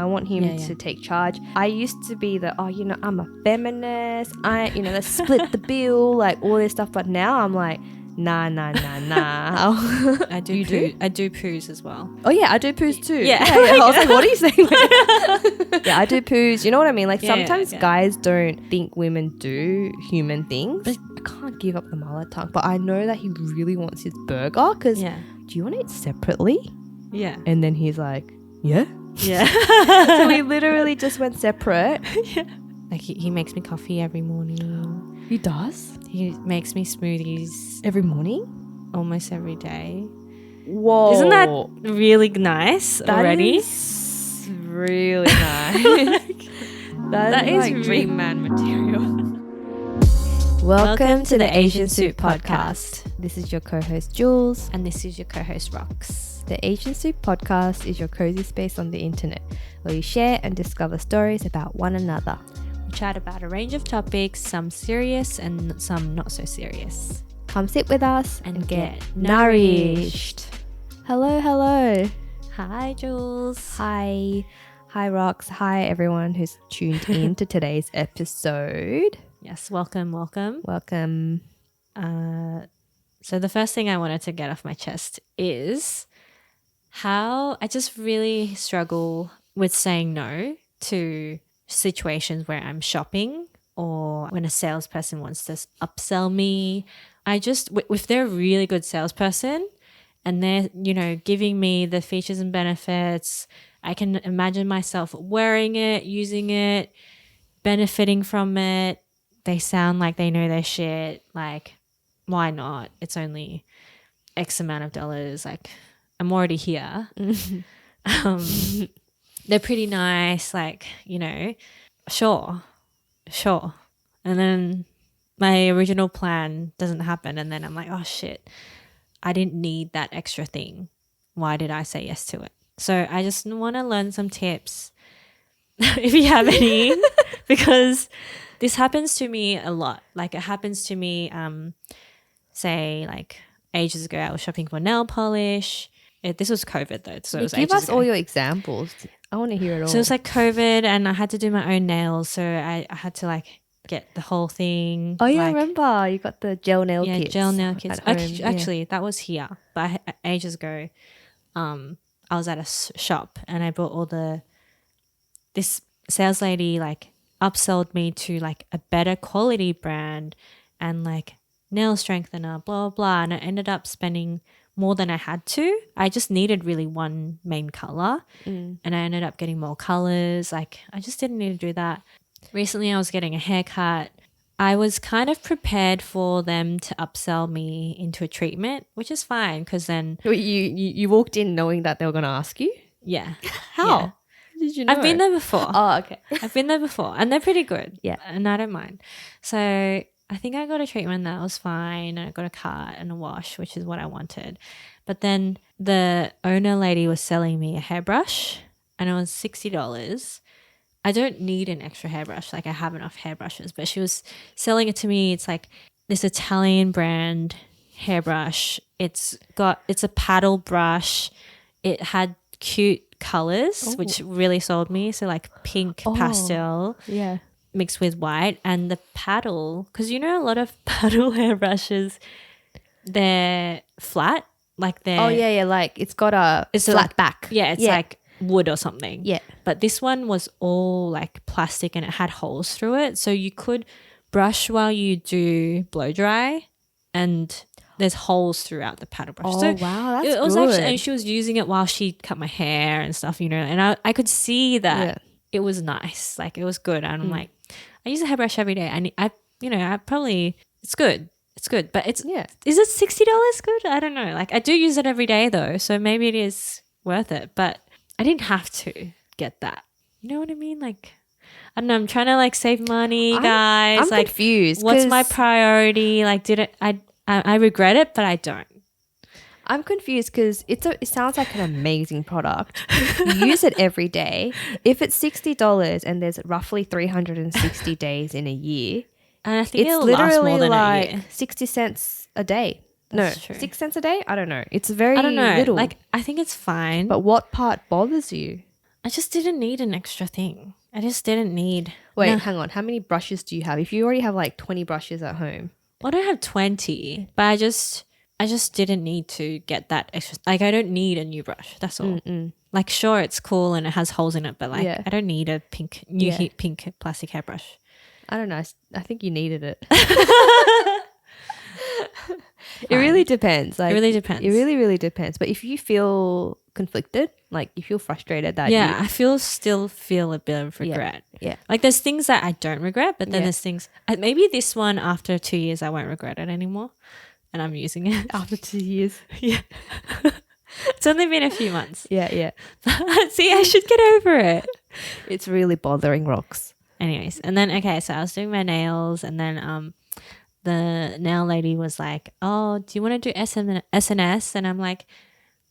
I want him to take charge. I used to be I'm a feminist. Let's split the bill, like all this stuff. But now I'm like, nah. I do poos as well. Oh yeah, I do poos too. Yeah. I was like, what are you saying? Yeah, I do poos. You know what I mean? Like sometimes guys don't think women do human things. But I can't give up the mullet tongue. But I know that he really wants his burger because do you want to eat separately? Yeah. And then he's like, yeah. So we literally just went separate. Yeah. Like he makes me coffee every morning. He does? He makes me smoothies every morning? Almost every day. Whoa. Isn't that really nice already? Is really nice. that is like dream man material. Welcome to the Asian Soup Podcast. This is your co-host Jules. And this is your co-host Rox. The Asian Soup Podcast is your cozy space on the internet where you share and discover stories about one another. We chat about a range of topics, some serious and some not so serious. Come sit with us and get nourished. Hello. Hi, Jules. Hi, Rox. Hi, everyone who's tuned in to today's episode. Yes, welcome. So the first thing I wanted to get off my chest is how I just really struggle with saying no to situations where I'm shopping or when a salesperson wants to upsell me. If they're a really good salesperson and they're, giving me the features and benefits, I can imagine myself wearing it, using it, benefiting from it. They sound like they know their shit. Like, why not? It's only X amount of dollars. Like, I'm already here. They're pretty nice. Like, sure. And then my original plan doesn't happen. And then I'm like, oh shit, I didn't need that extra thing. Why did I say yes to it? So I just want to learn some tips if you have any, because this happens to me a lot. Like it happens to me, say like ages ago, I was shopping for nail polish. This was COVID though. So it was give us ago. all your examples. I want to hear it all. So it was like COVID and I had to do my own nails. So I had to like get the whole thing. Oh yeah, I remember. You got the gel nail kits. Yeah, gel nail kits. Actually, that was here. But ages ago, I was at a shop and I bought this sales lady like upsold me to like a better quality brand and like nail strengthener, blah, blah. And I ended up spending more than I had to. I just needed really one main color and I ended up getting more colors. Like I just didn't need to do that. Recently I was getting a haircut. I was kind of prepared for them to upsell me into a treatment, which is fine because then you walked in knowing that they were going to ask you? Yeah. How? Yeah. Did you know? I've been there before. Oh, okay. I've been there before and they're pretty good. Yeah. And I don't mind. So I think I got a treatment that was fine. I got a cut and a wash, which is what I wanted. But then the owner lady was selling me a hairbrush and it was $60. I don't need an extra hairbrush. Like I have enough hairbrushes, but she was selling it to me. It's like this Italian brand hairbrush. It's a paddle brush. It had cute colors, which really sold me. So like pink pastel. Yeah. Mixed with white and the paddle, because a lot of paddle hairbrushes, they're flat, like they're like it's got a flat back. Yeah, it's like wood or something. Yeah, but this one was all like plastic and it had holes through it, so you could brush while you do blow dry, and there's holes throughout the paddle brush. Oh, so wow, that's it was good. actually, and she was using it while she cut my hair and stuff, and I could see that it was nice, like it was good. And I'm like, I use a hairbrush every day. It's good. It's good. But is it $60 good? I don't know. Like I do use it every day though. So maybe it is worth it. But I didn't have to get that. You know what I mean? Like, I don't know. I'm trying to like save money, guys. I'm like, confused. What's my priority? Like, I regret it, but I don't. I'm confused because it sounds like an amazing product. You use it every day. If it's $60 and there's roughly 360 days in a year, and I think it's it'll literally last more than like a year. 60 cents a day. That's true. 6 cents a day? I don't know. It's very I don't know. little. Like I think it's fine. But what part bothers you? I just didn't need an extra thing. I just didn't need. Wait, hang on. How many brushes do you have? If you already have like 20 brushes at home. Well, I don't have 20, but I just didn't need to get that extra. Like, I don't need a new brush. That's all. Like, sure, it's cool and it has holes in it, but like, I don't need a pink plastic hairbrush. I don't know. I think you needed it. It really depends. Like, it really depends. It really, really depends. But if you feel conflicted, like you feel frustrated that I still feel a bit of regret. Yeah. Like there's things that I don't regret, but then there's things, maybe this one after 2 years I won't regret it anymore, and I'm using it after 2 years. Yeah. It's only been a few months. Yeah. See, I should get over it. It's really bothering Rox. Anyways, and then so I was doing my nails, and then the nail lady was like, "Oh, do you want to do SNS?" And I'm like,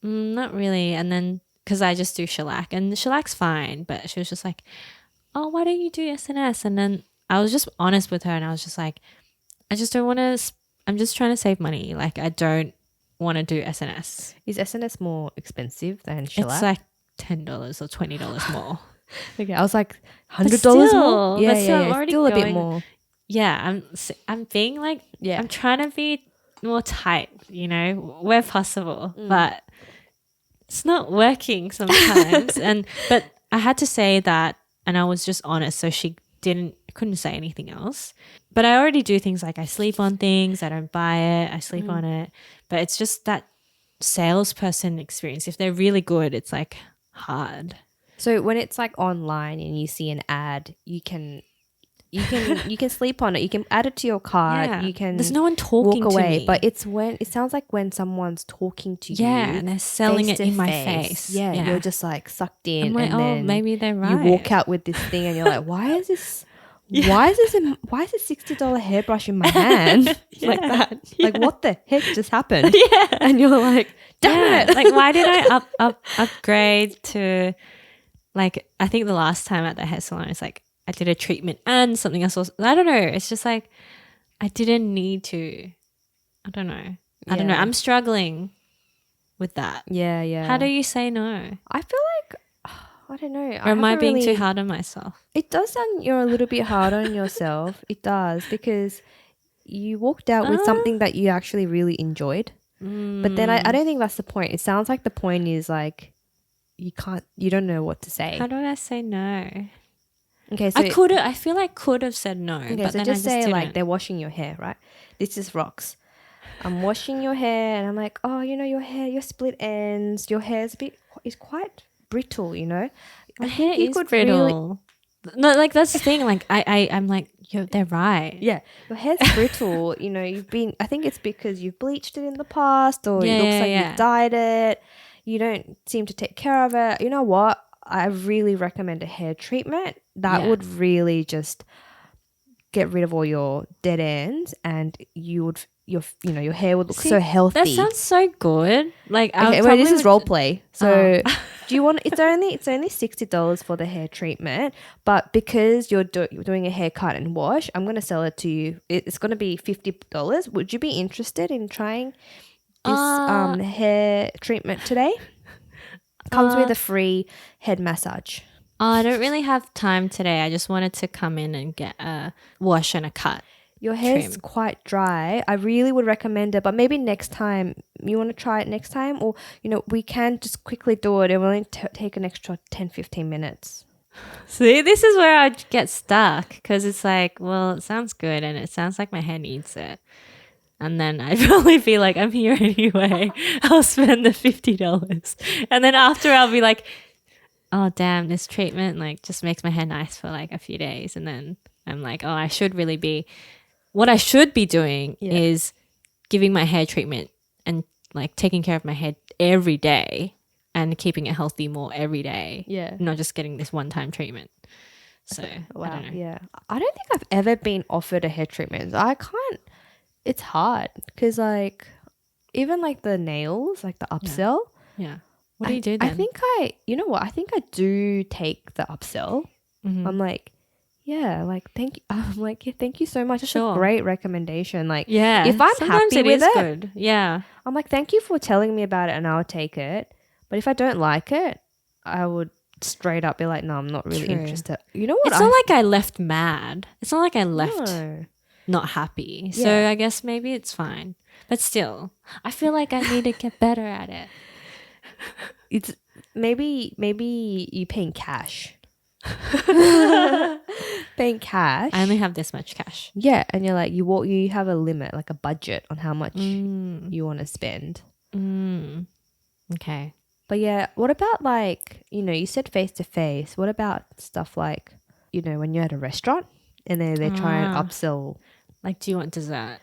"Not really." And then because I just do shellac, and the shellac's fine, but she was just like, "Oh, why don't you do SNS?" And then I was just honest with her, and I was just like, "I just don't want to. I'm just trying to save money. Like, I don't want to do SNS." Is SNS more expensive than shellac? It's like $10 or $20 more. Okay, I was like $100 more. Yeah, still a bit more. Yeah, I'm being like, I'm trying to be more tight, you know, where possible, but it's not working sometimes. But I had to say that, and I was just honest, so she couldn't say anything else. But I already do things like I sleep on things, I don't buy it, I sleep on it. But it's just that salesperson experience. If they're really good, it's like hard. So when it's like online and you see an ad, you can sleep on it. You can add it to your cart. Yeah. You can. There's no one talking walk away, to me. but it sounds like when someone's talking to you. Yeah, and they're selling it in my face. face. Yeah, you're just like sucked in. I'm like, and then maybe they're right. You walk out with this thing, and you're like, why is this? Why is this $60 hairbrush in my hand like that? Like, what the heck just happened? Yeah, and you're like, damn it! Like, why did I upgrade to? Like, I think the last time at the hair salon, it's like I did a treatment and something else. I don't know. It's just like I didn't need to. I don't know. I'm struggling with that. Yeah. How do you say no? I feel like I don't know. Or am I being too hard on myself? It does sound you're a little bit hard on yourself. It does, because you walked out with something that you actually really enjoyed. But then I don't think that's the point. It sounds like the point is like you don't know what to say. How do I say no? Okay, so I feel like could have said no. Okay, but so then just I say didn't. like they're washing your hair, right? This is Rox. I'm washing your hair, and I'm like, oh, you know, your split ends, your hair's is quite brittle, you know. My hair is brittle. No, like that's the thing. Like I'm like, they're right. Yeah, your hair's brittle. You know, I think it's because you've bleached it in the past, or it looks like you've dyed it. You don't seem to take care of it. You know what? I really recommend a hair treatment that would really just get rid of all your dead ends, and your hair would look so healthy. That sounds so good. Like, okay, well, this is role play. So, do you want? It's only $60 for the hair treatment, but because you're doing a haircut and wash, I'm going to sell it to you. It's going to be $50. Would you be interested in trying this hair treatment today? Comes with a free head massage. I don't really have time today. I just wanted to come in and get a wash and a cut. Your hair's quite dry. I really would recommend it, but maybe next time. You want to try it next time? Or, we can just quickly do it. It will only take an extra 10-15 minutes. See, this is where I get stuck, because it's like, well, it sounds good and it sounds like my hair needs it. And then I'd probably be like, I'm here anyway. I'll spend the $50. And then after I'll be like, oh, damn, this treatment like just makes my hair nice for like a few days. And then I'm like, oh, what I should be doing is giving my hair treatment and like taking care of my hair every day and keeping it healthy more every day. Yeah. Not just getting this one-time treatment. So, wow. I don't know. Yeah. I don't think I've ever been offered a hair treatment. I can't. It's hard because like even like the nails, like the upsell. Yeah. What do you do then? I think I do take the upsell. Mm-hmm. I'm like, yeah, like thank you. I'm like, yeah, thank you so much. It's a great recommendation. Like, yeah, if I'm sometimes happy with it, good. Yeah. I'm like, thank you for telling me about it, and I'll take it. But if I don't like it, I would straight up be like, no, I'm not really True. interested. You know what? It's not like I left mad. It's not like I left No. not happy. Yeah. So I guess maybe it's fine. But still, I feel like I need to get better at it. It's maybe you paying cash. Paying cash. I only have this much cash. Yeah, and you're like you have a limit, like a budget on how much you want to spend. Okay. But yeah, what about like, you said face to face. What about stuff like, when you're at a restaurant and they try and upsell? Like, do you want dessert?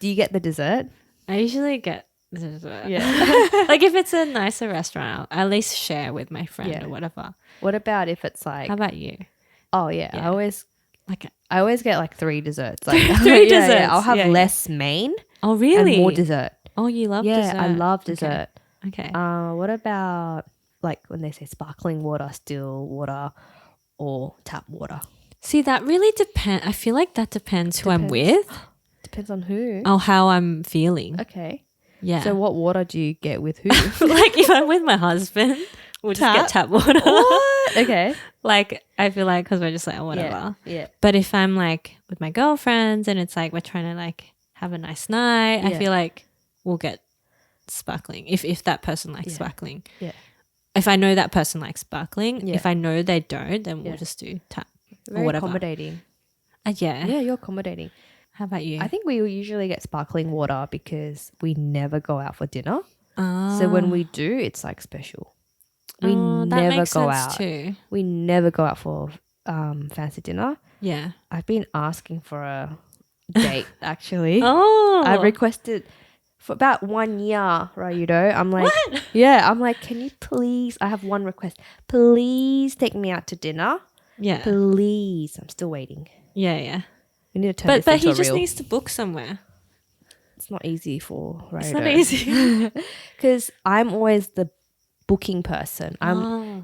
Do you get the dessert? I usually get dessert. Yeah. Like if it's a nicer restaurant, I'll at least share with my friend or whatever. What about if it's like? How about you? Oh yeah, Yeah. I always get like 3 desserts. Like Three desserts. Yeah. I'll have Yeah, less main Oh really? and more dessert. Oh, you love dessert? Yeah, I love dessert. Okay. What about like when they say sparkling water, still water, or tap water? See, that really depends. I feel like that depends who I'm with. Depends on who. Oh, how I'm feeling. Okay. Yeah. So what water do you get with who? Like if I'm with my husband, we'll just get tap water. What? Okay. Like I feel like because we're just like oh, whatever. Yeah. But if I'm like with my girlfriends and it's like we're trying to like have a nice night, I Yeah. feel like we'll get sparkling if that person likes sparkling. Yeah. If I know that person likes sparkling, Yeah. if I know they don't, then Yeah. we'll just do tap Very or whatever. accommodating. Yeah. Yeah, you're accommodating. How about you? I think we usually get sparkling water because we never go out for dinner. Ah. So when we do, it's like special. We that never makes go sense out. too. We never go out for fancy dinner. Yeah. I've been asking for a date actually. Oh. I requested for about 1 year, Rayudo. I'm like, yeah, I'm like, can you please? I have one request. Please take me out to dinner. Yeah. Please. I'm still waiting. Yeah. We need to turn But this but into he a just reel. needs to book somewhere. It's not easy for Rayudo. It's not easy. Because I'm always the booking person.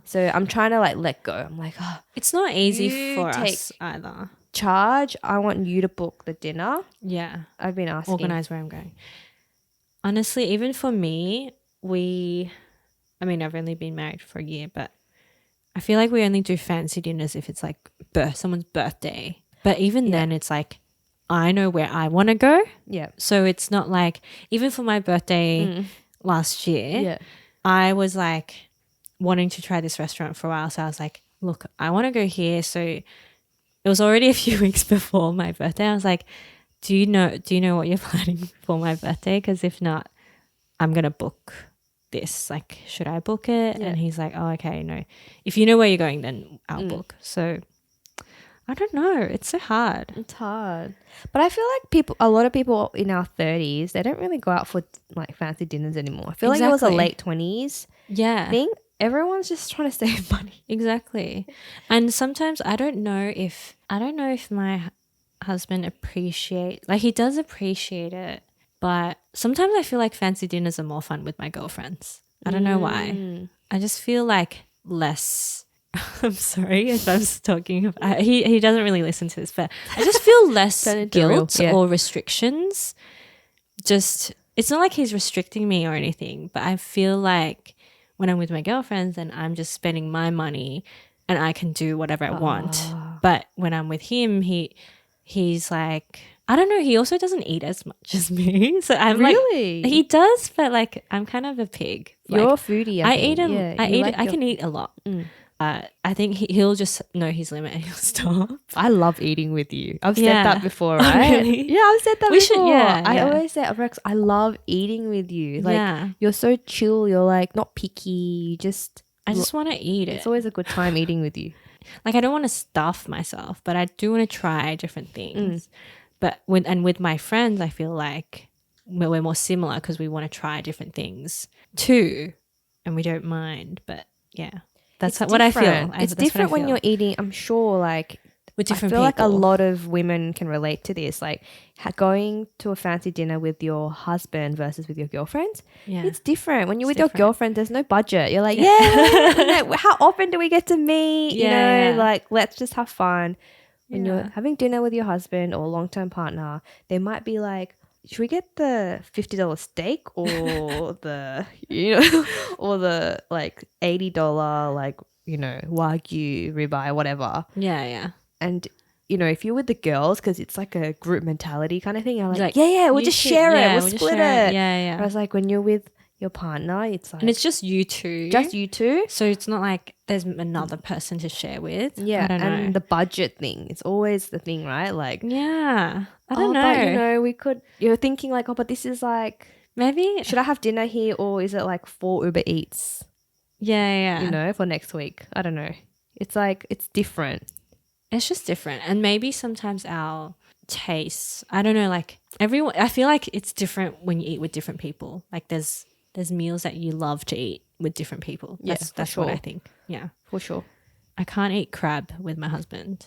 So I'm trying to like let go. I'm like, oh, It's not easy You for take- us either. charge. I want you to book the dinner. Yeah. I've been asking. Organize where I'm going. Honestly, even for me, I've only been married for a year, but I feel like we only do fancy dinners if it's like someone's birthday. But even then, it's like, I know where I want to go. Yeah. So it's not like, even for my birthday last year, Yeah. I was like wanting to try this restaurant for a while. So I was like, look, I want to go here. So it was already a few weeks before my birthday. I was like, do you know what you're planning for my birthday? Because if not, I'm going to book this. Like, should I book it? Yeah. And he's like, oh, okay, no. If you know where you're going, then I'll book. So I don't know. It's so hard. It's hard. But I feel like a lot of people in our 30s, they don't really go out for like fancy dinners anymore. I feel like it was a Exactly. late 20s Yeah. thing. Everyone's just trying to save money. Exactly. And sometimes I don't know if my husband he does appreciate it, but sometimes I feel like fancy dinners are more fun with my girlfriends. I don't know why. I just feel like less I'm sorry if I'm talking about he doesn't really listen to this, but I just feel less guilt or restrictions. Just it's not like he's restricting me or anything, but I feel like when I'm with my girlfriends and I'm just spending my money and I can do whatever I want. But when I'm with him, he's like, I don't know, he also doesn't eat as much as me. So I'm Really? like, he does, but like I'm kind of a pig. You're Like, a foodie. I think. eat him. Yeah, I you eat. like I can eat a lot. I think he'll just know his limit and he'll stop. I love eating with you. I've said Yeah. that before, Oh, right? really? Yeah, I've said that We before. should- yeah, I yeah. always say, Rex, I love eating with you. Like, Yeah. you're so chill. You're like not picky. You just, I just want to eat it. it's always a good time eating with you. Like I don't want to stuff myself, but I do want to try different things. But with my friends, I feel like we're more similar because we want to try different things too, and we don't mind. But yeah, that's It's what I feel. different. That's It's what I different when feel. you're eating. I'm sure, like, with different I feel like a people. lot of women can relate to this. Like going to a fancy dinner with your husband versus with your girlfriends. Yeah. It's different. When you're with It's your girlfriend, there's no budget. You're like, yeah, how often do we get to meet? Yeah. Like, let's just have fun. When Yeah. you're having dinner with your husband or long-term partner, they might be like, should we get the $50 steak or the, or the like $80 like Wagyu, ribeye, whatever. Yeah. And, if you're with the girls, because it's like a group mentality kind of thing, I'm Like, yeah, we'll just share it. We'll just split share it. Yeah. Whereas like when you're with your partner, it's like. And it's just you two. Just you two. So it's not like there's another person to share with. Yeah. I don't know. And the budget thing. It's always the thing, right? Like. Yeah. I don't know. But, we could. You're thinking like, but this is like. Maybe. Should I have dinner here or is it like 4 Uber Eats? Yeah. For next week. I don't know. It's like, it's different. It's just different. And maybe sometimes our tastes, I don't know, like everyone, I feel like it's different when you eat with different people. Like there's meals that you love to eat with different people. That's sure. what I think. Yeah. For sure. I can't eat crab with my husband.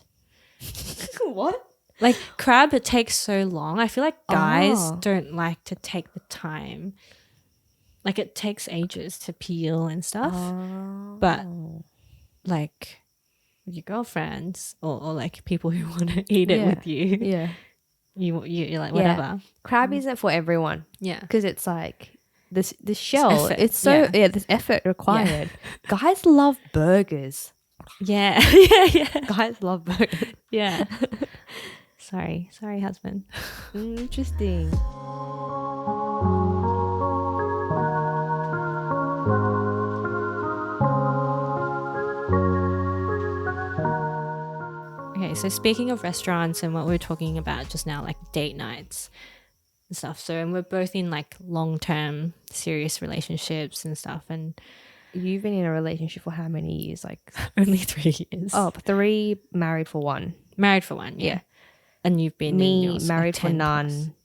What? Like crab, it takes so long. I feel like guys don't like to take the time. Like it takes ages to peel and stuff. But like with your girlfriends or like people who want to eat it with you. Yeah. You're like, whatever. Yeah. Crab isn't for everyone. Yeah. Because it's like this shell. Effort. It's so there's effort required. Yeah. Guys love burgers. Yeah. Yeah. Guys love burgers. Yeah. Sorry, husband. Interesting. Okay, so speaking of restaurants and what we were talking about just now, like date nights and stuff. So, and we're both in like long-term serious relationships and stuff. And you've been in a relationship for how many years? Like only 3 years. Oh, 3, married for 1. Married for 1, yeah. And you've been married like for none,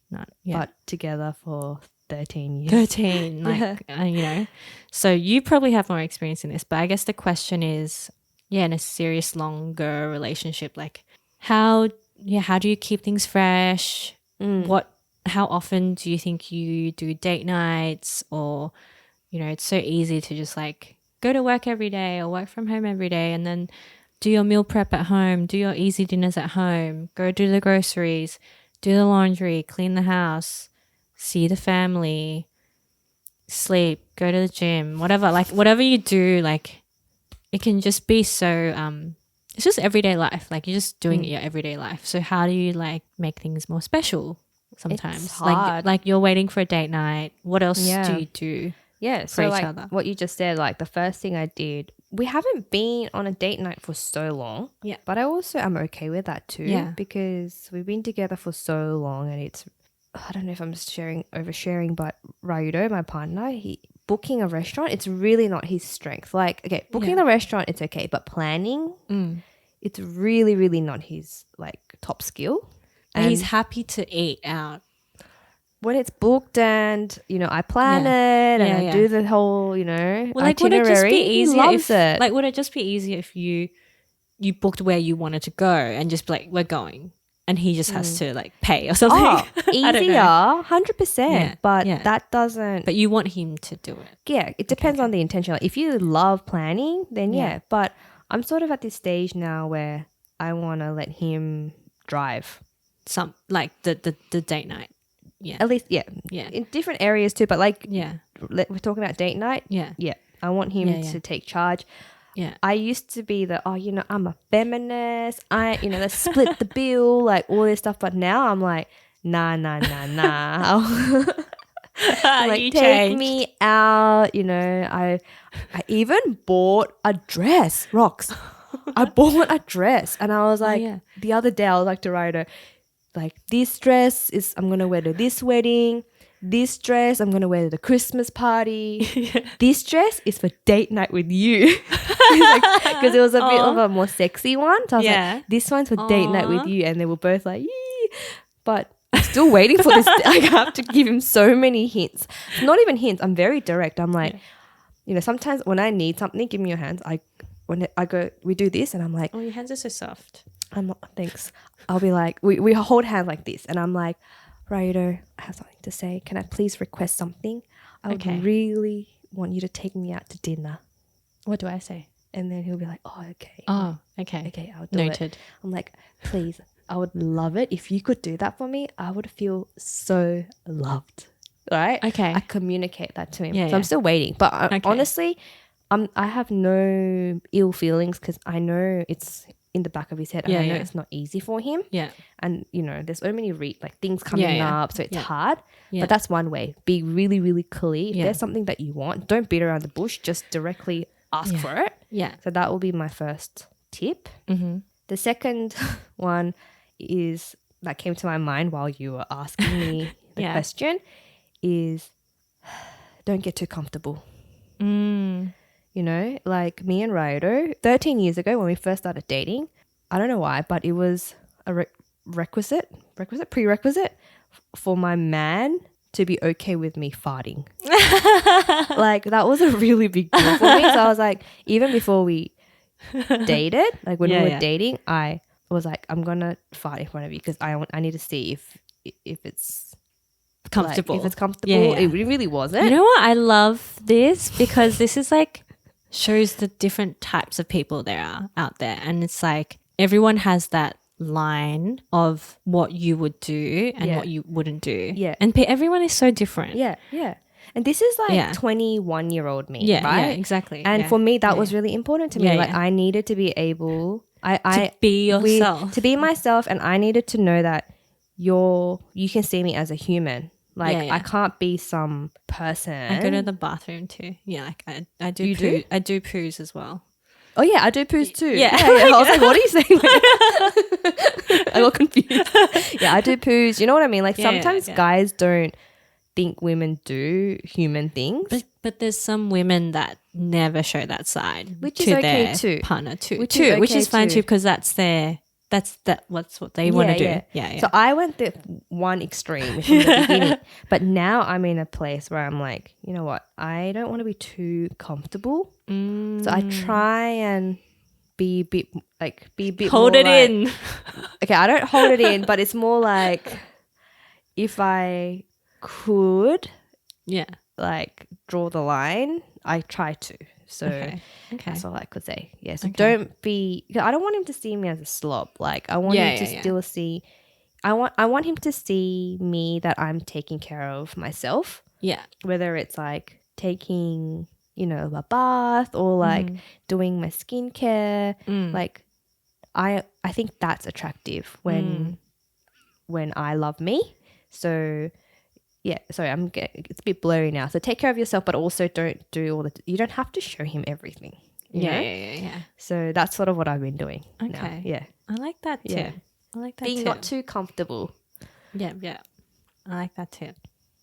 yeah. but together for 13 years. 13, like, So you probably have more experience in this, but I guess the question is, in a serious, longer relationship, like how do you keep things fresh? How often do you think you do date nights? Or, it's so easy to just like go to work every day or work from home every day and then do your meal prep at home, do your easy dinners at home, go do the groceries, do the laundry, clean the house, see the family, sleep, go to the gym, whatever. Like whatever you do, like it can just be so it's just everyday life. Like you're just doing your everyday life. So how do you like make things more special sometimes? It's hard. Like you're waiting for a date night. What else do you do? Yeah, for each other? What you just said, like the first thing I did, we haven't been on a date night for so long. Yeah. But I'm okay with that too. Yeah. Because we've been together for so long and it's, I don't know if I'm oversharing, but Ryudo, my partner, booking a restaurant, it's really not his strength. Like, okay, booking the restaurant, it's okay. But planning, it's really, really not his like top skill. And he's happy to eat out. When it's booked and, I plan it and I do the whole, well, like, itinerary, would it just be easier he loves it. Like, would it just be easier if you booked where you wanted to go and just be like, we're going, and he just has to like pay or something? Oh, easier, 100%. Yeah, but that doesn't. But you want him to do it. Yeah, it depends on the intention. Like, if you love planning, then yeah. But I'm sort of at this stage now where I want to let him drive. Some like the date night. Yeah. At least, yeah. In different areas too, but like, we're talking about date night. Yeah. Yeah. I want him to take charge. Yeah. I used to be I'm a feminist. Let's split the bill, like all this stuff. But now I'm like, nah. Like, you take changed. me out. I even bought a dress, Rox. I bought a dress, and I was like, the other day I was like to Ryder, like, this dress is I'm gonna wear to this wedding. This dress I'm gonna wear to the Christmas party. This dress is for date night with you, because it was a bit of a more sexy one. So I was like, this one's for date night with you, and they were both like, yee. But I'm still waiting for this. I have to give him so many hints. Not even hints. I'm very direct. I'm like, sometimes when I need something, give me your hands. When I go, we do this, and I'm like, oh, your hands are so soft. Thanks. I'll be like, we hold hands like this, and I'm like, Ryder, I have something to say. Can I please request something? I would really want you to take me out to dinner. What do I say? And then he'll be like, oh, okay. Oh, okay. Okay, I'll do Noted. it. I'm like, please, I would love it. If you could do that for me, I would feel so loved. Right? Okay. I communicate that to him. Yeah, so I'm still waiting. But honestly, I have no ill feelings because I know it's in the back of his head and I know it's not easy for him. Yeah. And, you know, there's so many things coming up, so it's hard. Yeah. But that's one way. Be really, really clear. If there's something that you want, don't beat around the bush. Just directly ask for it. Yeah. So that will be my first tip. Mm-hmm. The second one is that came to my mind while you were asking me the question is don't get too comfortable. You know, like me and Ryoto, 13 years ago when we first started dating, I don't know why, but it was a prerequisite for my man to be okay with me farting. Like that was a really big deal for me. So I was like, even before we dated, like when we were dating, I was like, I'm gonna fart in front of you because I need to see if it's comfortable. Like, if it's comfortable. It really wasn't. You know what? I love this because this is like shows the different types of people there are out there, and it's like everyone has that line of what you would do and what you wouldn't do. Yeah, and everyone is so different. Yeah. And this is like 21-year-old me, right? Yeah, exactly. And for me, that was really important to me. Like I needed to be able, to be yourself, to be myself, and I needed to know that you can see me as a human. Like I can't be some person. I go to the bathroom too. Yeah, like I do. You do? I do poos as well. Oh yeah, I do poos too. Yeah. I was like, what are you saying? I got confused. Yeah, I do poos. You know what I mean? Like sometimes guys don't think women do human things. But there's some women that never show that side, which is okay their too. Partner too, which is fine too because that's what they want to do. Yeah. So I went the one extreme from the beginning, but now I'm in a place where I'm like, you know what? I don't want to be too comfortable. So I try and be a bit hold more it like, in. Okay, I don't hold it in, but it's more like if I could, like draw the line, I try to. So that's all I could say. Yeah. So don't be. I don't want him to see me as a slob. Like I want him to still see. I want him to see me that I'm taking care of myself. Yeah. Whether it's like taking, you know, a bath or like doing my skincare. Like I think that's attractive when I love me. So. Yeah, sorry, it's a bit blurry now. So take care of yourself, but also don't do all you don't have to show him everything. You know? Yeah. So that's sort of what I've been doing. Okay. Now. Yeah. I like that too. Yeah. I like that Being too. not too comfortable. Yeah. I like that too.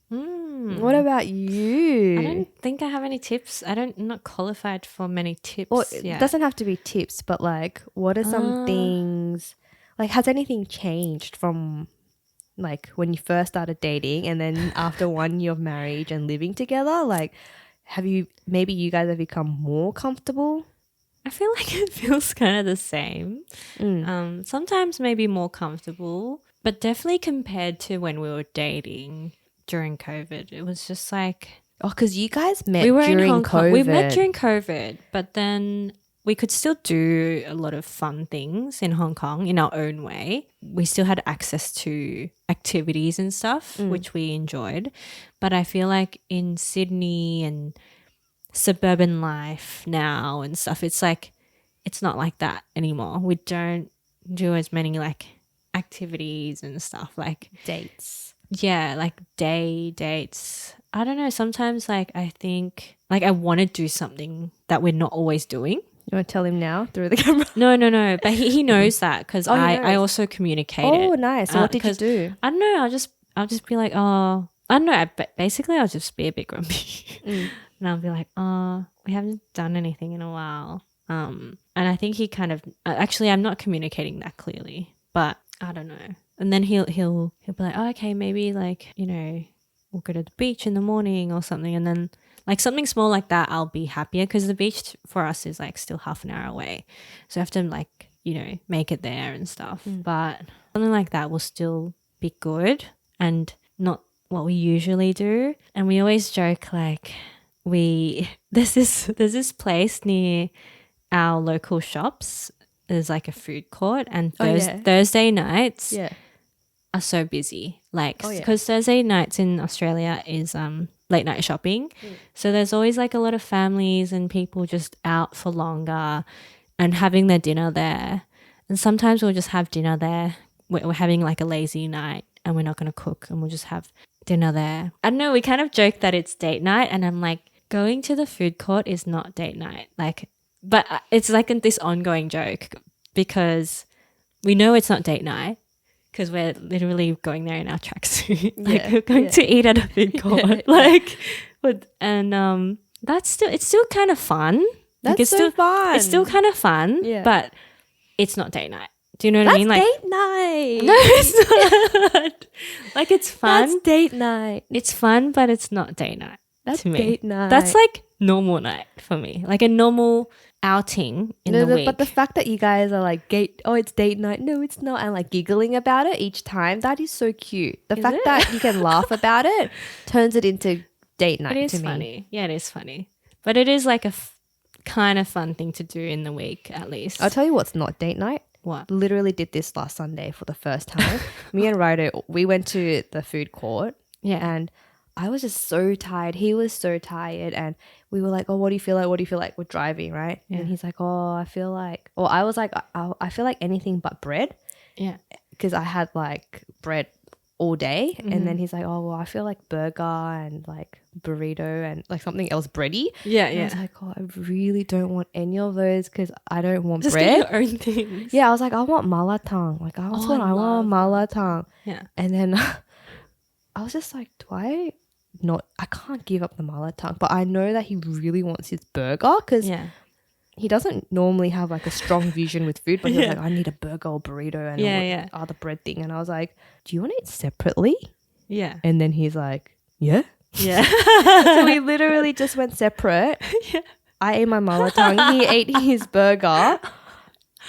What about you? I don't think I have any tips. I'm not qualified for many tips. Or it doesn't have to be tips, but like what are some things, like has anything changed from like when you first started dating and then after 1 year of marriage and living together? Like maybe you guys have become more comfortable? I feel like it feels kind of the same. Sometimes maybe more comfortable, but definitely compared to when we were dating during COVID, it was just like... Oh, because you guys met during Hong Kong. COVID. We met during COVID, but then we could still do a lot of fun things in Hong Kong in our own way. We still had access to activities and stuff, which we enjoyed. But I feel like in Sydney and suburban life now and stuff, it's like, it's not like that anymore. We don't do as many like activities and stuff, like dates. Yeah, like dates. I don't know. Sometimes like I think like I want to do something that we're not always doing. You want to tell him now through the camera? No. But he knows that because I also communicate it. Oh, nice. So what did you do? I don't know. I'll just be like, oh, I don't know. Basically, I'll just be a bit grumpy. And I'll be like, oh, we haven't done anything in a while. And I think he kind of, actually, I'm not communicating that clearly, but I don't know. And then he'll be like, oh, okay, maybe like, you know, we'll go to the beach in the morning or something. And then like something small like that, I'll be happier because the beach for us is like still half an hour away. So I have to like, you know, make it there and stuff. But something like that will still be good and not what we usually do. And we always joke like there's this place near our local shops. There's like a food court and Thursday nights are so busy. Like because Thursday nights in Australia is late night shopping. So there's always like a lot of families and people just out for longer and having their dinner there. And sometimes we'll just have dinner there. We're having like a lazy night and we're not going to cook and we'll just have dinner there. I don't know, we kind of joke that it's date night, and I'm like, going to the food court is not date night. Like, but it's like this ongoing joke because we know it's not date night because we're literally going there in our tracksuit. Like, we're going to eat at a food court. Like, and it's still kind of fun. That's like, it's so still fun. It's still kind of fun, but it's not date night. Do you know what I mean? Like, date night. No, it's not. Like, it's fun. That's date night. It's fun, but it's not date night. That's to me. date night. That's like normal night for me. Like a normal outing in the week. But the fact that you guys are like, it's date night. No, it's not. And like giggling about it each time, that is so cute. The fact that you can laugh about it turns it into date night to me. It is funny. Yeah, it is funny. But it is like a kind of fun thing to do in the week, at least. I'll tell you what's not date night. What? Literally did this last Sunday for the first time. Me and Ryder, we went to the food court. Yeah. And I was just so tired. He was so tired. And we were like, oh, what do you feel like? What do you feel like? We're driving, right? Yeah. And he's like, oh, I feel like, or I was like, I feel like anything but bread. Yeah. Because I had like bread all day. And then he's like, oh, well, I feel like burger and like burrito and like something else bready. Yeah, and I was like, oh, I really don't want any of those because I don't want just bread. Just get your own things. Yeah, I was like, I want malatang. Like, I want malatang. Yeah. And then I was just like, I can't give up the malatang. But I know that he really wants his burger because he doesn't normally have like a strong vision with food, but he was like, I need a burger or burrito and other bread thing. And I was like, do you want to eat separately? Yeah. And then he's like, yeah. Yeah. So we literally just went separate. Yeah. I ate my malatang. He ate his burger.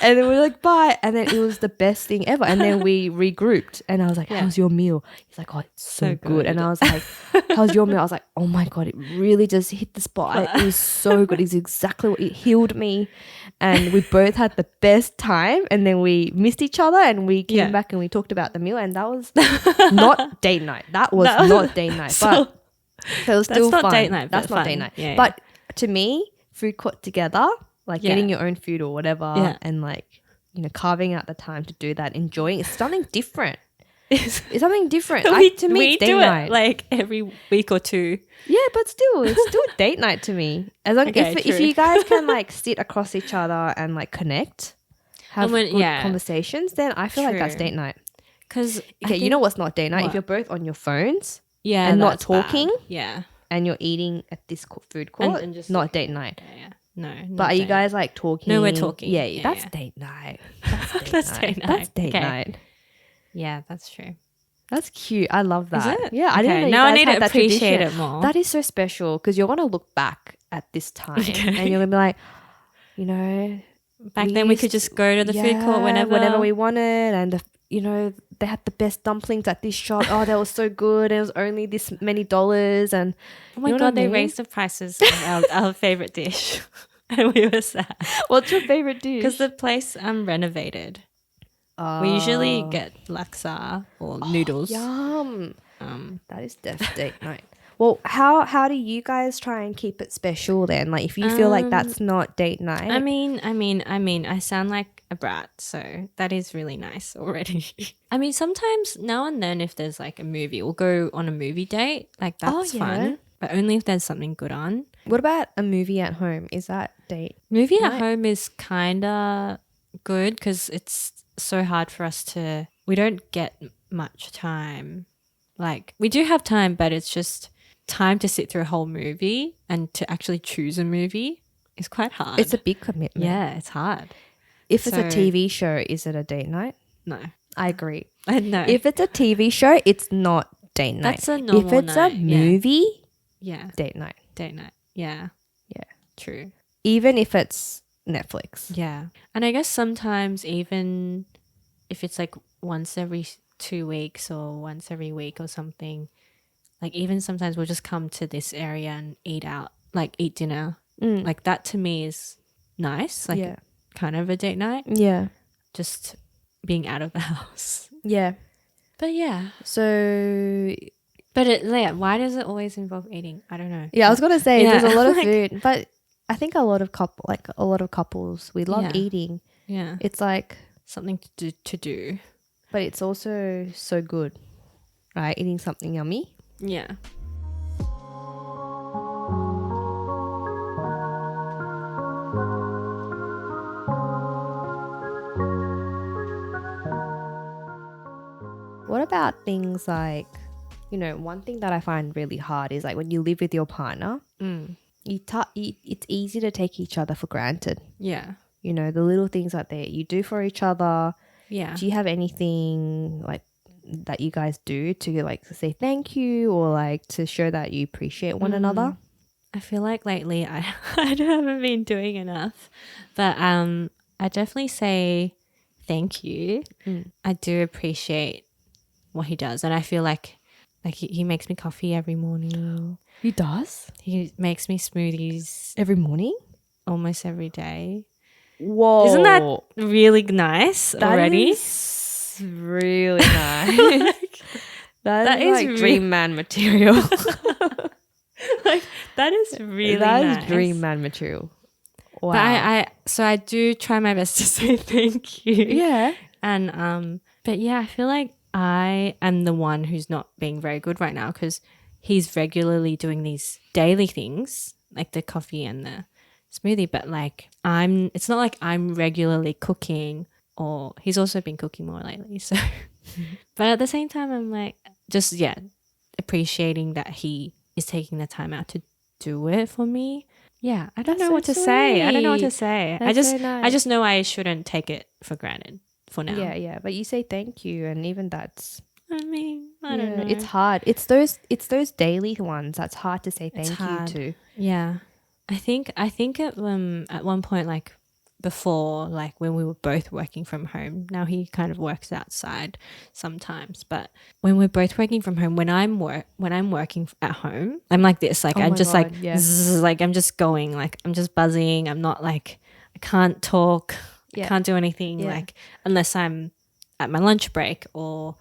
And then we were like, bye. And then it was the best thing ever. And then we regrouped. And I was like, how's your meal? He's like, oh, it's so good. And I was like, how's your meal? I was like, oh my God, it really just hit the spot. It was so good. It's exactly what it healed me. And we both had the best time. And then we missed each other and we came back and we talked about the meal. And that was not date night. That was not date night. But so it was still fun. That's not date night. That's not date night. Yeah, but to me, food court together, like getting your own food or whatever and like, you know, carving out the time to do that, enjoying it's something different. It's something different. To me, we it's date do night. It like every week or two. Yeah, but still, it's still date night to me. As long if you guys can like sit across each other and like connect, have good conversations, then I feel like that's date night. Because you know what's not date night? If you're both on your phones and not talking and you're eating at this food court, and just not date night. No, but are you guys like talking? No, we're talking. Yeah, that's date night. That's date night. That's date night. Yeah, that's true. That's cute. I love that. Is it? Yeah, I didn't know. Now I need to appreciate it more. That is so special because you're gonna look back at this time and you're gonna be like, you know, back then we could just go to the food court whenever we wanted, and you know, they had the best dumplings at this shop. Oh, they were so good. It was only this many dollars. And oh my God, they raised the prices of our favorite dish. And we were sad. What's your favorite dish? Because the place renovated. We usually get laksa or noodles. Yum. That is definitely night. Well, how do you guys try and keep it special then? Like if you feel like that's not date night. I mean, I sound like a brat, so that is really nice already. I mean, sometimes now and then if there's like a movie, we'll go on a movie date. Like that's fun. But only if there's something good on. What about a movie at home? Is that date Movie night? At home is kind of good because it's so hard for us to... We don't get much time. Like, we do have time, but it's just time to sit through a whole movie and to actually choose a movie is quite hard. It's a big commitment. Yeah, it's hard. If it's a TV show, is it a date night? No. I agree. No. If it's a TV show, it's not date night. That's a normal If it's night, a movie, date night. Date night. Yeah. Yeah. True. Even if it's Netflix. Yeah. And I guess sometimes even if it's like once every 2 weeks or once every week or something, like even sometimes we'll just come to this area and eat out, like eat dinner. Like that to me is nice. Like kind of a date night. Yeah. Just being out of the house. Yeah. But yeah. So But why does it always involve eating? I don't know. Yeah, I was gonna say Yeah. there's a lot of food, but I think a lot of couples, we love eating. Yeah. It's like Something to do. but it's also so good, right? Eating something yummy. Yeah. What about things like, one thing that I find really hard is like when you live with your partner, it's easy to take each other for granted. Yeah. The little things that you do for each other. Yeah. Do you have anything like that you guys do to like say thank you or like to show that you appreciate one another? I feel like lately I haven't been doing enough, but I definitely say thank you. I do appreciate what he does, and I feel like he makes me coffee every morning. He does? He makes me smoothies Every morning? almost every day. Whoa. Isn't that really nice already? Is really nice. that is like dream man material. Like that is really that nice. Is dream man material. Wow. But I do try my best to say thank you. Yeah. And but yeah, I feel like I am the one who's not being very good right now because he's regularly doing these daily things like the coffee and the smoothie, but like it's not like I'm regularly cooking, or he's also been cooking more lately. So but at the same time I'm like just appreciating that he is taking the time out to do it for me. Yeah, I don't know what to say. I don't know what to say. I just know I shouldn't take it for granted for now. Yeah, but you say thank you, and even that's. I mean, I don't know. It's hard. It's those daily ones that's hard to say thank you to. Yeah, I think at one point, like before, like when we were both working from home. Now he kind of works outside sometimes, but when we're both working from home, when I'm working at home, I'm like this. Like I'm just zzz, like I'm just going, like I'm just buzzing. I'm not like I can't talk. I can't do anything like unless I'm at my lunch break or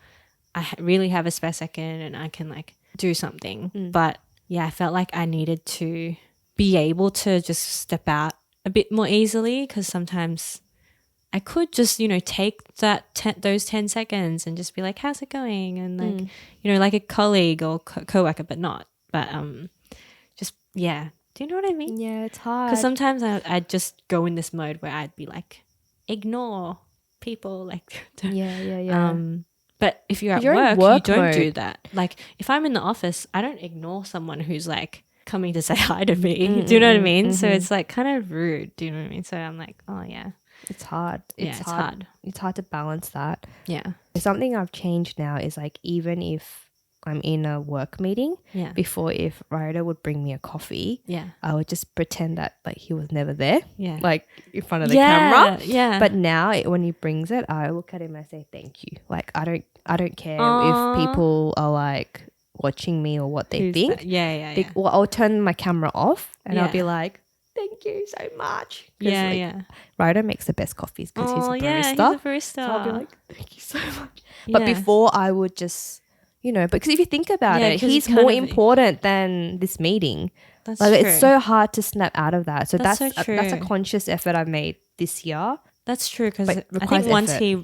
I really have a spare second and I can like do something. But yeah, I felt like I needed to be able to just step out a bit more easily because sometimes I could just, take those 10 seconds and just be like, how's it going? And like, like a colleague or co-worker, but not. But just, yeah. Do you know what I mean? Yeah, it's hard. Because sometimes I'd just go in this mode where I'd be like, ignore people. Like, yeah. But if you're at work, you don't do that. Like if I'm in the office, I don't ignore someone who's like coming to say hi to me. Do you know what I mean? So it's like kind of rude. Do you know what I mean? So I'm like, oh yeah. It's hard. It's hard. It's hard to balance that. Yeah. Something I've changed now is like even if I'm in a work meeting, before if Ryder would bring me a coffee, I would just pretend that like he was never there, like in front of the camera. Yeah. But now when he brings it, I look at him and I say thank you. Like I don't care if people are like watching me or what they think. Well, I'll turn my camera off and I'll be like, thank you so much. Ryder makes the best coffees because he's a barista. Yeah, he's a barista. So I'll be like, thank you so much. But before I would just, because if you think about it, he's more important than this meeting. That's like true. It's so hard to snap out of that. So that's so a conscious effort I've made this year. That's true because I think once he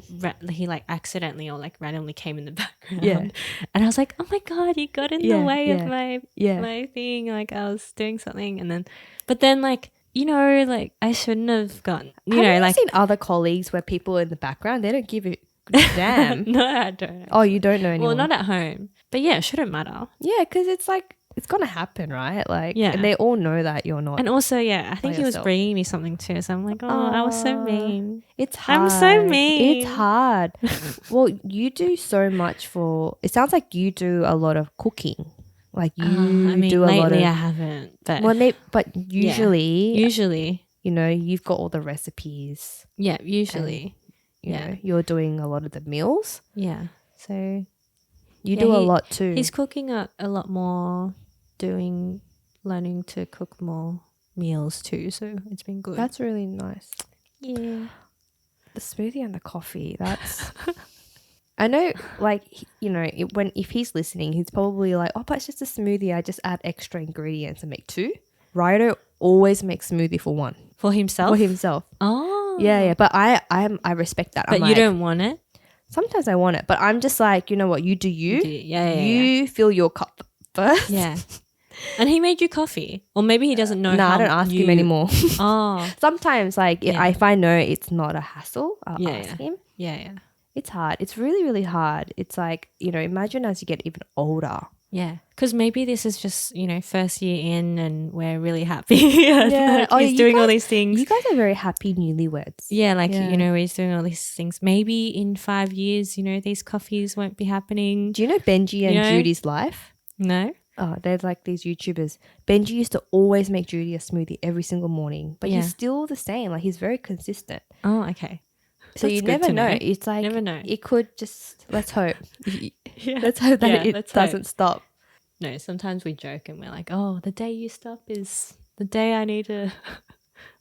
like accidentally or like randomly came in the background, and I was like, oh my god, he got in the way of my thing. Like I was doing something, and then, but then like like I shouldn't have gone. Have you seen other colleagues where people in the background they don't give a damn? No, I don't. Oh, you don't know anyone? Well, not at home, but yeah, it shouldn't matter. Yeah, because it's like. It's gonna happen, right? Like, and they all know that you're not. And also, I think he was bringing me something too. So I'm like, I was so mean. It's hard. I'm so mean. It's hard. Well, you do so much for. It sounds like you do a lot of cooking. Like you do a lot of. Lately, I haven't. But usually, you've got all the recipes. Yeah, usually. And, you're doing a lot of the meals. Yeah. So you do a lot too. He's cooking a lot more. Learning to cook more meals too, so it's been good. That's really nice. Yeah. The smoothie and the coffee, that's I know, like, if he's listening, he's probably like, oh, but it's just a smoothie. I just add extra ingredients and make 2. Ryder always makes smoothie for 1. For himself? For himself. Oh. Yeah. But I respect that. But you don't want it? Sometimes I want it, but I'm just like, you know what? You do you. You fill your cup first. Yeah. And he made you coffee, or maybe he doesn't know. No, I don't ask him anymore. Oh. Sometimes, like, if I know it's not a hassle, I'll ask him. Yeah. It's hard. It's really, really hard. It's like, imagine as you get even older. Yeah. Because maybe this is just, first year in and we're really happy. Yeah. He's doing all these things. You guys are very happy newlyweds. Yeah. He's doing all these things. Maybe in 5 years, these coffees won't be happening. Do you know Benji and Judy's life? No. Oh, they're like these YouTubers. Benji used to always make Judy a smoothie every single morning, but he's still the same. Like, he's very consistent. Oh, okay. So you never know. It's like, never know. It could just, let's hope. Let's hope that it doesn't stop. No, sometimes we joke and we're like, oh, the day you stop is the day I need to,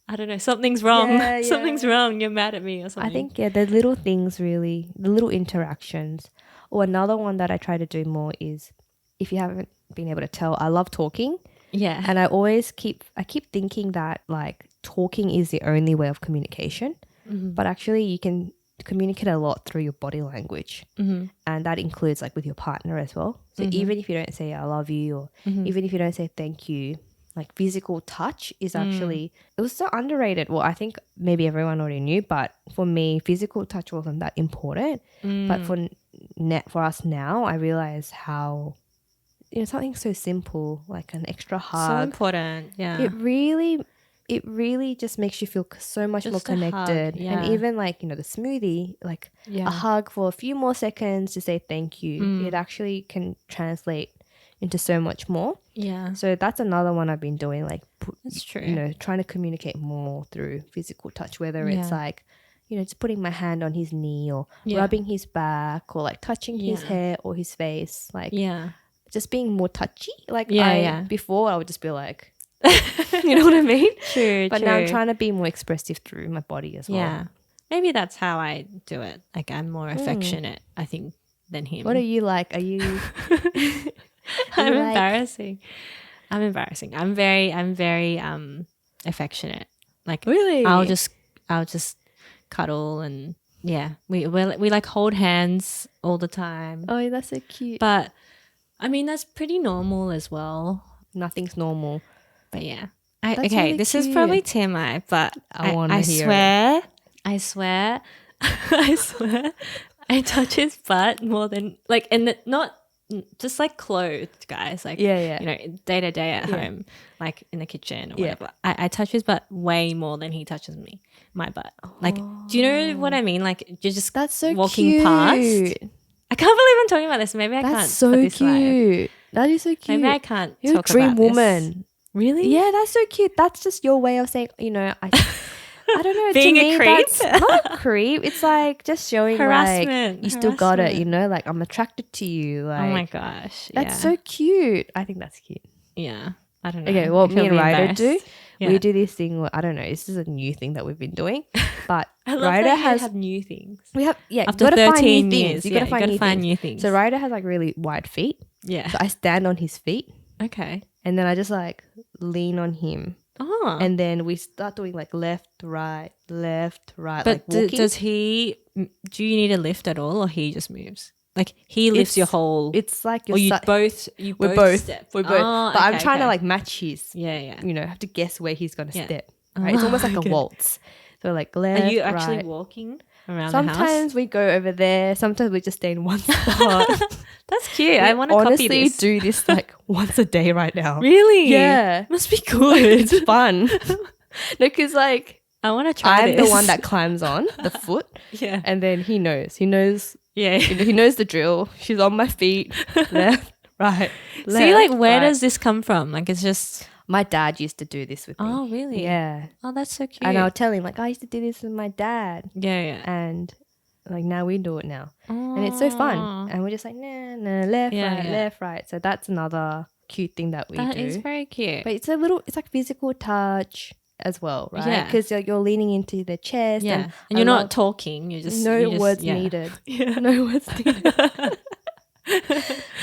I don't know, something's wrong. Yeah, Something's wrong. You're mad at me or something. I think, the little things really, the little interactions. Or another one that I try to do more is, if you haven't been able to tell, I love talking. Yeah. And I keep thinking that, like, talking is the only way of communication. Mm-hmm. But actually you can communicate a lot through your body language. Mm-hmm. And that includes, like, with your partner as well. So even if you don't say I love you, or even if you don't say thank you, like, physical touch is actually, it was so underrated. Well, I think maybe everyone already knew, but for me, physical touch wasn't that important. But for us now, I realize how, something so simple, like an extra hug. So important, yeah. It really just makes you feel so much more connected. And even, like, the smoothie, like a hug for a few more seconds to say thank you, it actually can translate into so much more. Yeah. So that's another one I've been doing, like, that's true. Trying to communicate more through physical touch, whether it's like, just putting my hand on his knee, or rubbing his back, or like touching his hair or his face, like just being more touchy. Like before I would just be like, you know what I mean? True. But now I'm trying to be more expressive through my body as well. Yeah. Maybe that's how I do it. Like, I'm more affectionate, I think, than him. What are you like? Are you? I'm embarrassing. I'm very affectionate. Like, really, I'll just cuddle, and we like hold hands all the time. Oh, that's so cute. But I mean, that's pretty normal as well. Nothing's normal. But yeah. Really this cute. is probably TMI, but I swear I touch his butt more than, like, and not just like clothed guys, like, day to day at home, like in the kitchen or whatever. I touch his butt way more than he touches my butt. Like, do you know what I mean? Like, you're just that's so walking cute. Past. I can't believe I'm talking about this. Maybe I can't. That's so this cute. Live. That is so cute. Maybe I can't. You're talk a dream about woman. This. Really? Yeah, that's so cute. That's just your way of saying, I don't know. Being to a me, creep? That's not a creep. It's like just showing harassment. Like you still got it. Like, I'm attracted to you. Like, oh my gosh, that's so cute. I think that's cute. Yeah, I don't know. Okay, what me and Ryder do, we do this thing. Where, I don't know. This is a new thing that we've been doing, but Ryder have new things. We have after 13 years, you gotta find new things. So Ryder has like really wide feet. Yeah. So I stand on his feet. Okay. And then I just like lean on him. Oh. And then we start doing like left, right. But like walking. Does he? Do you need a lift at all, or he just moves? Like, he lifts your whole. It's like or you both. We're both. Step. We're both. Oh, but I'm trying to like match his. Yeah. I have to guess where he's gonna step. Right? It's almost like a waltz. So like left. Are you actually right. walking around Sometimes the house? we go over there. Sometimes we just stay in one spot. That's cute. I want to copy this. Honestly, do this like once a day right now. Really? Yeah. Must be good. It's fun. No, because like I want to try I'm the one that climbs on the foot. Yeah. And then he knows. Yeah. He knows the drill. She's on my feet. Left, right, left. See, like, where does this come from? Like, it's just. My dad used to do this with me. Oh, really? Yeah. Oh, that's so cute. And I'll tell him, like, I used to do this with my dad. Yeah. And like now we do it now. And it's so fun. And we're just like, nah, left, right. So that's another cute thing that we do. That is very cute. But it's like physical touch. as well, right? Yeah. Because you're leaning into the chest. Yeah. I And you're not love- talking. You're just no you just- words yeah. needed. Yeah. No words needed.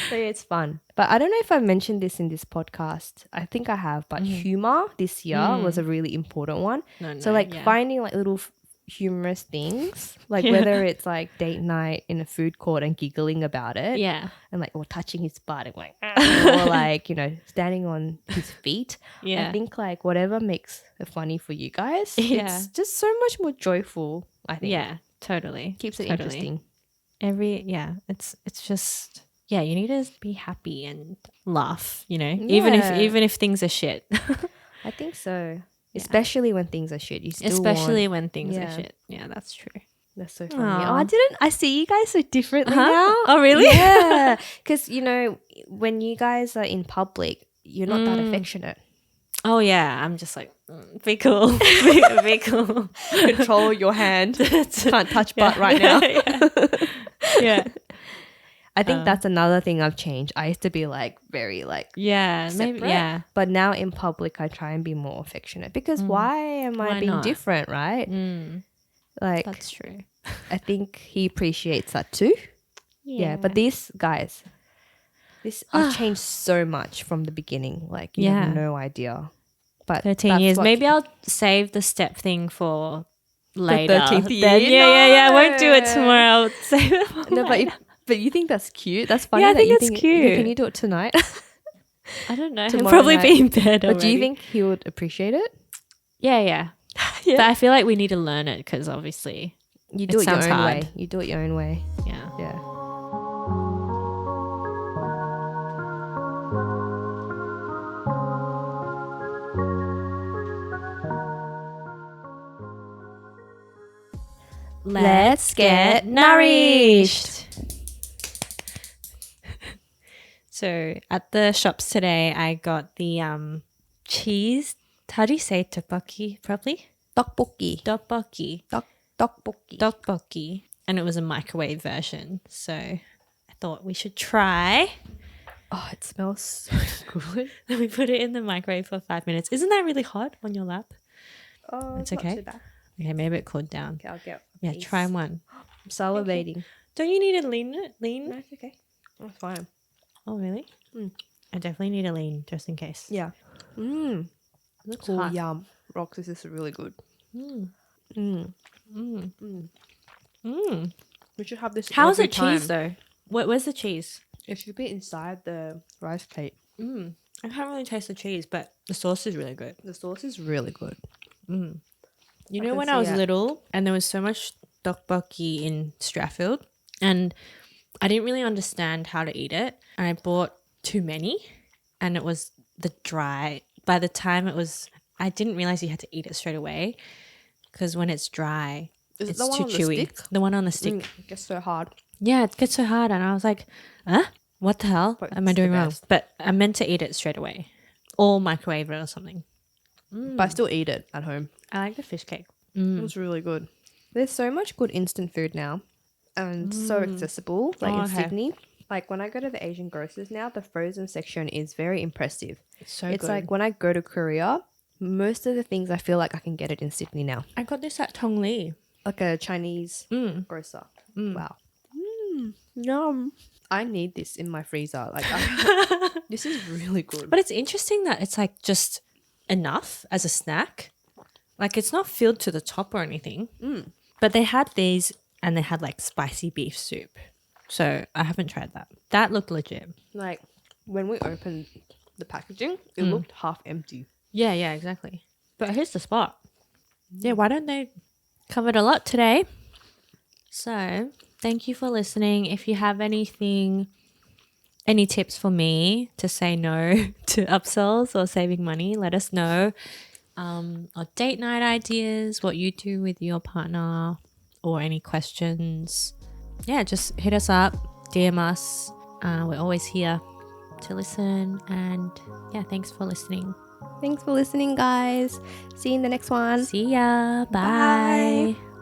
So it's fun. But I don't know if I mentioned this in this podcast. I think I have, but humor this year was a really important one. So like finding like little humorous things, like whether it's like date night in a food court and giggling about it. Yeah. And like, or touching his butt and like, or like, you know, standing on his feet. Yeah. I think like whatever makes it funny for you guys, Yeah. it's just so much more joyful, I think. Yeah, totally. Keeps it Totally. interesting. It's just you need to be happy and laugh, you know, even if things are shit. I think so. Especially when things are shit. You still Especially want, when things are shit. Yeah, that's true. that's so funny. Aw. I see you guys so differently Huh? now. Oh, really? Yeah. Because, you know, when you guys are in public, you're not that affectionate. Oh yeah, I'm just like be cool, be cool. Control your hand. Can't touch butt right now. Yeah. I think that's another thing I've changed. I used to be like very like Yeah, separate, maybe. Yeah. but now in public I try and be more affectionate because why am I Why being not? different, right? Like That's true. I think he appreciates that too. Yeah, but these guys, I've changed so much from the beginning. Like you have no idea. But 13 that's years. what- Maybe I'll save the step thing for later. 13th year? Then, yeah. I won't do it No. tomorrow. I'll save it for No, later. but you think that's cute. That's funny. Yeah, I that think you it's think cute. Can you do it tonight? I don't know. He'll Tomorrow probably night. be in bed But do you already. think he would appreciate it? Yeah. But I feel like we need to learn it because obviously, You do it your own sounds hard. way. You do it your own way. yeah. Yeah. Let's get nourished. So at the shops today, I got the cheese. How do you say tteokbokki properly? Tteokbokki. Tteokbokki. Tteokbokki. Tteokbokki. And it was a microwave version. So I thought we should try. Oh, it smells so good. Then we put it in the microwave for 5 minutes. Isn't that really hot on your lap? Oh, It's okay. Not too bad. Okay, maybe it cooled down. Okay, I'll get a Yeah, piece. try one. I'm salivating. Don't you need to lean it? Lean? No, it's okay. That's fine. Oh, really? I definitely need a lean just in case. Yeah. Mmm. Looks Cool. hot. Yum. Rox, this is really good. We should have this. How's every the cheese time. though? Where's the cheese? It should be inside the rice plate. I can't really taste the cheese, but the sauce is really good. The sauce is really good. You I know can when I see was it. little and there was so much tteokbokki in Strathfield and I didn't really understand how to eat it and I bought too many and it was the dry. By the time it was, I didn't realize you had to eat it straight away because when it's dry, Is it it's the one too on the chewy. stick? The one on the stick. It gets so hard. Yeah, it gets so hard and I was like, huh? What the hell But am I it's the doing wrong? best. But I meant to eat it straight away or microwave it or something. But I still eat it at home. I like the fish cake. It was really good. There's so much good instant food now and so accessible, like in okay. Sydney. Like when I go to the Asian grocers now, the frozen section is very impressive. It's so It's good. like when I go to Korea, most of the things I feel like I can get it in Sydney now. I got this at Tong Li. Like a Chinese grocer. Wow. Yum. I need this in my freezer. Like this is really good. But it's interesting that it's like just enough as a snack. Like it's not filled to the top or anything. But they had these and they had like spicy beef soup. So I haven't tried that. That looked legit. Like when we opened the packaging, it looked half empty. Yeah, exactly. But here's the spot. Yeah, why don't they covered a lot today? So thank you for listening. If you have anything, any tips for me to say no to upsells or saving money, let us know. Or date night ideas, what you do with your partner, or any questions. Yeah, just hit us up, DM us. We're always here to listen. And yeah, thanks for listening. Thanks for listening, guys. See you in the next one. See ya. Bye. Bye.